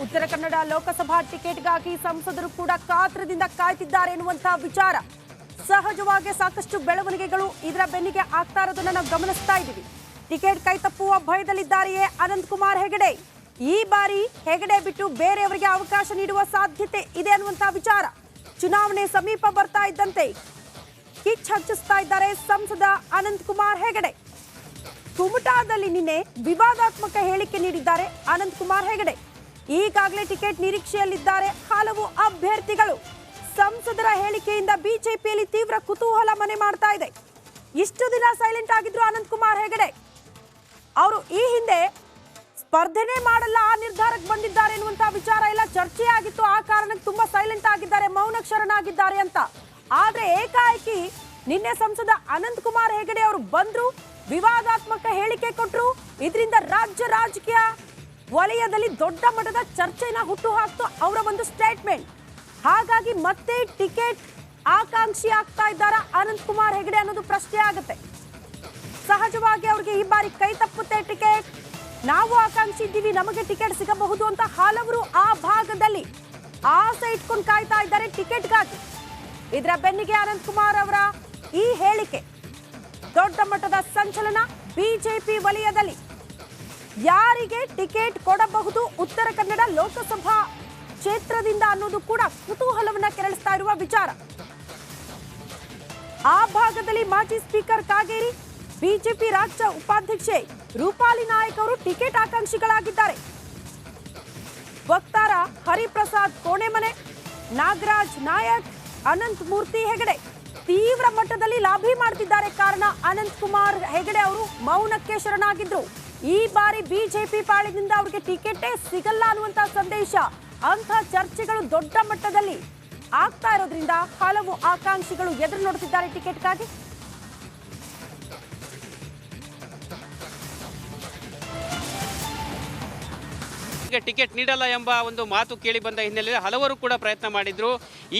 ಉತ್ತರ ಕನ್ನಡ ಲೋಕಸಭಾ ಟಿಕೆಟ್ಗಾಗಿ ಸಂಸದರು ಕೂಡ ಕಾತರದಿಂದ ಕಾಯ್ತಿದ್ದಾರೆ ಎನ್ನುವಂತಹ ವಿಚಾರ. ಸಹಜವಾಗಿ ಸಾಕಷ್ಟು ಬೆಳವಣಿಗೆಗಳು ಇದರ ಬೆನ್ನಿಗೆ ಆಗ್ತಾ ಇರೋದನ್ನ ನಾವು ಗಮನಿಸ್ತಾ ಇದ್ದೀವಿ. ಟಿಕೆಟ್ ಕೈ ತಪ್ಪುವ ಭಯದಲ್ಲಿದ್ದಾರೆಯೇ ಅನಂತಕುಮಾರ್ ಹೆಗಡೆ. ಈ ಬಾರಿ ಹೆಗಡೆ ಬಿಟ್ಟು ಬೇರೆಯವರಿಗೆ ಅವಕಾಶ ನೀಡುವ ಸಾಧ್ಯತೆ ಇದೆ ಅನ್ನುವಂತಹ ವಿಚಾರ. ಚುನಾವಣೆ ಸಮೀಪ ಬರ್ತಾ ಇದ್ದಂತೆ ಕಿಚ್ಚು ಹಚ್ಚಿಸ್ತಾ ಇದ್ದಾರೆ ಸಂಸದ ಅನಂತಕುಮಾರ್ ಹೆಗಡೆ. ಕುಮಟಾದಲ್ಲಿ ನಿನ್ನೆ ವಿವಾದಾತ್ಮಕ ಹೇಳಿಕೆ ನೀಡಿದ್ದಾರೆ ಅನಂತಕುಮಾರ್ ಹೆಗಡೆ. ಈಗಾಗಲೇ ಟಿಕೆಟ್ ನಿರೀಕ್ಷೆಯಲ್ಲಿದ್ದಾರೆ ಹಲವು ಅಭ್ಯರ್ಥಿಗಳು. ಸಂಸದರ ಹೇಳಿಕೆಯಿಂದ ಬಿಜೆಪಿಯಲ್ಲಿ ತೀವ್ರ ಕುತೂಹಲ ಮನೆ ಮಾಡ್ತಾ ಇದೆ. ಇಷ್ಟು ದಿನ ಸೈಲೆಂಟ್ ಆಗಿದ್ರು ಅನಂತಕುಮಾರ್ ಹೆಗಡೆ. ಅವರು ಈ ಹಿಂದೆ ಸ್ಪರ್ಧೆನೇ ಮಾಡಲ್ಲ ಆ ನಿರ್ಧಾರಕ್ಕೆ ಬಂದಿದ್ದಾರೆ ಎನ್ನುವಂತಹ ವಿಚಾರ ಎಲ್ಲ ಚರ್ಚೆ ಆಗಿತ್ತು. ಆ ಕಾರಣಕ್ಕೆ ತುಂಬಾ ಸೈಲೆಂಟ್ ಆಗಿದ್ದಾರೆ, ಮೌನಕ್ಷರನಾಗಿದ್ದಾರೆ ಅಂತ. ಆದ್ರೆ ಏಕಾಏಕಿ ನಿನ್ನೆ ಸಂಸದ ಅನಂತಕುಮಾರ್ ಹೆಗಡೆ ಅವರು ಬಂದ್ರು, ವಿವಾದಾತ್ಮಕ ಹೇಳಿಕೆ ಕೊಟ್ರು. ಇದರಿಂದ ರಾಜ್ಯ ರಾಜಕೀಯ ವಲಯದಲ್ಲಿ ದೊಡ್ಡ ಮಟ್ಟದ ಚರ್ಚೆನ ಹುಟ್ಟು ಹಾಕ್ತು ಅವರ ಒಂದು ಸ್ಟೇಟ್ಮೆಂಟ್. ಹಾಗಾಗಿ ಮತ್ತೆ ಟಿಕೆಟ್ ಆಕಾಂಕ್ಷಿ ಆಗ್ತಾ ಇದ್ದಾರ ಅನಂತಕುಮಾರ್ ಹೆಗಡೆ ಅನ್ನೋದು ಪ್ರಶ್ನೆ ಆಗುತ್ತೆ. ಸಹಜವಾಗಿ ಅವ್ರಿಗೆ ಈ ಬಾರಿ ಕೈ ತಪ್ಪುತ್ತೆ ಟಿಕೆಟ್, ನಾವು ಆಕಾಂಕ್ಷಿ ಇದ್ದೀವಿ, ನಮಗೆ ಟಿಕೆಟ್ ಸಿಗಬಹುದು ಅಂತ ಹಲವರು ಆ ಭಾಗದಲ್ಲಿ ಆಸೆ ಇಟ್ಕೊಂಡು ಕಾಯ್ತಾ ಇದ್ದಾರೆ ಟಿಕೆಟ್ಗಾಗಿ. ಇದರ ಬೆನ್ನಿಗೆ ಅನಂತಕುಮಾರ್ ಅವರ ಈ ಹೇಳಿಕೆ ದೊಡ್ಡ ಮಟ್ಟದ ಸಂಚಲನ ಬಿಜೆಪಿ ವಲಯದಲ್ಲಿ. ಯಾರಿಗೆ ಟಿಕೆಟ್ ಕೊಡಬಹುದು ಉತ್ತರ ಕನ್ನಡ ಲೋಕಸಭಾ ಕ್ಷೇತ್ರದಿಂದ ಅನ್ನೋದು ಕೂಡ ಕುತೂಹಲವನ್ನ ಕೆರಳಿಸ್ತಾ ಇರುವ ವಿಚಾರ. ಆ ಭಾಗದಲ್ಲಿ ಮಾಜಿ ಸ್ಪೀಕರ್ ಕಾಗೇರಿ, ಬಿಜೆಪಿ ರಾಜ್ಯ ಉಪಾಧ್ಯಕ್ಷೆ ರೂಪಾಲಿ ನಾಯಕ್ ಅವರು ಟಿಕೆಟ್ ಆಕಾಂಕ್ಷಿಗಳಾಗಿದ್ದಾರೆ. ವಕ್ತಾರ ಹರಿಪ್ರಸಾದ್ ಕೋಣೆಮನೆ, ನಾಗರಾಜ್ ನಾಯಕ್, ಅನಂತ್ ಮೂರ್ತಿ ಹೆಗಡೆ ತೀವ್ರ ಮಟ್ಟದಲ್ಲಿ ಲಾಭಿ ಮಾಡ್ತಿದ್ದಾರೆ. ಕಾರಣ ಅನಂತಕುಮಾರ್ ಹೆಗಡೆ ಅವರು ಮೌನಕ್ಕೆ ಶರಣಾಗಿದ್ರು. ಈ ಬಾರಿ ಬಿಜೆಪಿ ಪಾಳಿನಿಂದ ಅವರಿಗೆ ಟಿಕೆಟೇ ಸಿಗಲ್ಲ ಅನ್ನುವಂತಹ ಸಂದೇಶ, ಅಂಥ ಚರ್ಚೆಗಳು ದೊಡ್ಡ ಮಟ್ಟದಲ್ಲಿ ಆಗ್ತಾ ಇರೋದ್ರಿಂದ ಹಲವು ಆಕಾಂಕ್ಷಿಗಳು ಎದುರು ನೋಡುತ್ತಿದ್ದಾರೆ ಟಿಕೆಟ್ಗಾಗಿ. ಟಿಕೆಟ್ ನೀಡಲ್ಲ ಎಂಬ ಒಂದು ಮಾತು ಕೇಳಿ ಬಂದ ಹಿನ್ನೆಲೆಯಲ್ಲಿ ಹಲವರು ಕೂಡ ಪ್ರಯತ್ನ ಮಾಡಿದ್ರು.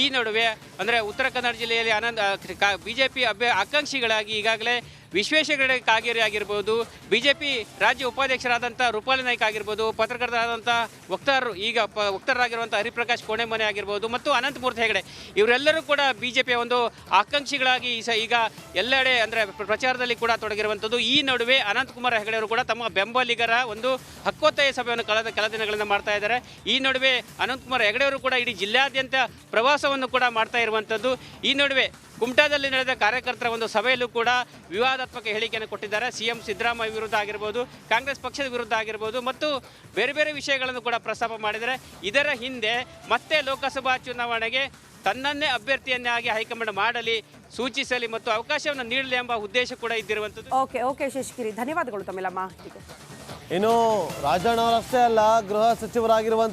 ಈ ನಡುವೆ ಅಂದರೆ ಉತ್ತರ ಕನ್ನಡ ಜಿಲ್ಲೆಯಲ್ಲಿ ಬಿಜೆಪಿ ಆಕಾಂಕ್ಷಿಗಳಾಗಿ ಈಗಾಗಲೇ ವಿಶ್ವೇಶ್ವರ ಕಾಗೇರಿ ಆಗಿರ್ಬೋದು, ಬಿಜೆಪಿ ರಾಜ್ಯ ಉಪಾಧ್ಯಕ್ಷರಾದಂಥ ರೂಪಾಲಿ ನಾಯ್ಕ ಆಗಿರ್ಬೋದು, ಪತ್ರಕರ್ತರಾದಂಥ ವಕ್ತಾರರಾಗಿರುವಂಥ ಹರಿಪ್ರಕಾಶ್ ಕೋಣೆಮನೆ ಆಗಿರ್ಬೋದು ಮತ್ತು ಅನಂತಮೂರ್ತಿ ಹೆಗಡೆ, ಇವರೆಲ್ಲರೂ ಕೂಡ ಬಿಜೆಪಿಯ ಒಂದು ಆಕಾಂಕ್ಷಿಗಳಾಗಿ ಈಗ ಎಲ್ಲೆಡೆ ಅಂದರೆ ಪ್ರಚಾರದಲ್ಲಿ ಕೂಡ ತೊಡಗಿರುವಂಥದ್ದು. ಈ ನಡುವೆ ಅನಂತಕುಮಾರ್ ಹೆಗಡೆ ಅವರು ಕೂಡ ತಮ್ಮ ಬೆಂಬಲಿಗರ ಒಂದು ಹಕ್ಕೊತ್ತಾಯ ಸಭೆಯನ್ನು ಕೆಲ ದಿನಗಳಿಂದ ಮಾಡ್ತಾ ಇದ್ದಾರೆ. ಈ ನಡುವೆ ಅನಂತಕುಮಾರ್ ಹೆಗಡೆ ಅವರು ಕೂಡ ಇಡೀ ಜಿಲ್ಲಾದ್ಯಂತ ಪ್ರವಾಸವನ್ನು ಕೂಡ ಮಾಡ್ತಾ ಇರುವಂಥದ್ದು. ಈ ನಡುವೆ ಕುಮಟಾದಲ್ಲಿ ನಡೆದ ಕಾರ್ಯಕರ್ತರ ಒಂದು ಸಭೆಯಲ್ಲೂ ಕೂಡ ವಿವಾದಾತ್ಮಕ ಹೇಳಿಕೆಯನ್ನು ಕೊಟ್ಟಿದ್ದಾರೆ. ಸಿಎಂ ಸಿದ್ದರಾಮಯ್ಯ ವಿರುದ್ಧ ಆಗಿರ್ಬೋದು, ಕಾಂಗ್ರೆಸ್ ಪಕ್ಷದ ವಿರುದ್ಧ ಆಗಿರ್ಬೋದು ಮತ್ತು ಬೇರೆ ಬೇರೆ ವಿಷಯಗಳನ್ನು ಕೂಡ ಪ್ರಸ್ತಾಪ ಮಾಡಿದರೆ, ಇದರ ಹಿಂದೆ ಮತ್ತೆ ಲೋಕಸಭಾ ಚುನಾವಣೆಗೆ ತನ್ನನ್ನೇ ಅಭ್ಯರ್ಥಿಯನ್ನಾಗಿ ಹೈಕಮಾಂಡ್ ಮಾಡಲಿ, ಸೂಚಿಸಲಿ ಮತ್ತು ಅವಕಾಶವನ್ನು ನೀಡಲಿ ಎಂಬ ಉದ್ದೇಶ ಕೂಡ ಇದ್ದಿರುವಂಥದ್ದು. ಓಕೆ ಶೇಷಗಿರಿ, ಧನ್ಯವಾದಗಳು ತಮ್ಮೆಲ್ಲ ಮಾಹಿತಿಗೆ. ಇನ್ನು ರಾಜಣ್ಣ ಅವರಷ್ಟೇ ಅಲ್ಲ, ಗೃಹ ಸಚಿವರಾಗಿರುವಂಥ